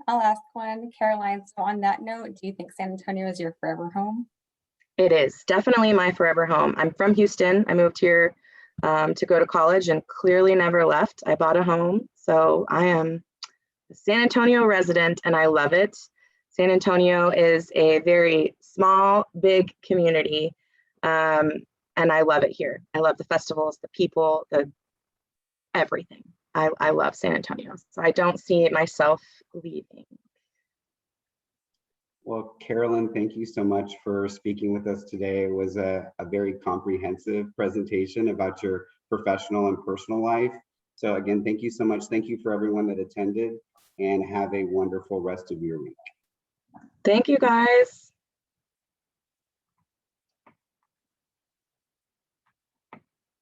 I'll ask one, Caroline. So on that note, do you think San Antonio is your forever home? It is definitely my forever home. I'm from Houston. I moved here to go to college and clearly never left. I bought a home. So I am a San Antonio resident and I love it. San Antonio is a very small, big community. And I love it here. I love the festivals, the people, everything. I love San Antonio. So I don't see myself leaving. Well, Carolyn, thank you so much for speaking with us today. It was a very comprehensive presentation about your professional and personal life. So again, thank you so much. Thank you for everyone that attended, and have a wonderful rest of your week. Thank you, guys.